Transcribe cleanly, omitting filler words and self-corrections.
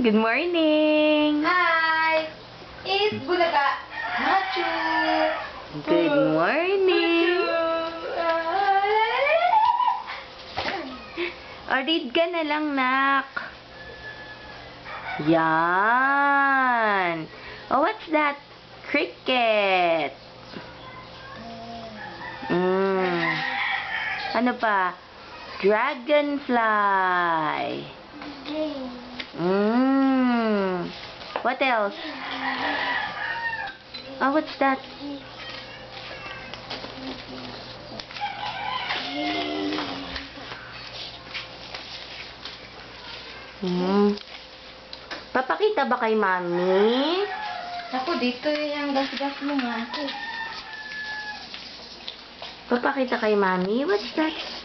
Good morning! Hi! It's Bulaga. Machu! Good morning! O, read ka na lang, nak. Yan. Oh, what's that? Cricket. Ano pa? Dragonfly. What else? Oh, what's that? Papakita ba kay Mami? Ako, dito yung gas-gas mo nga ako. Papakita kay Mami? What's that?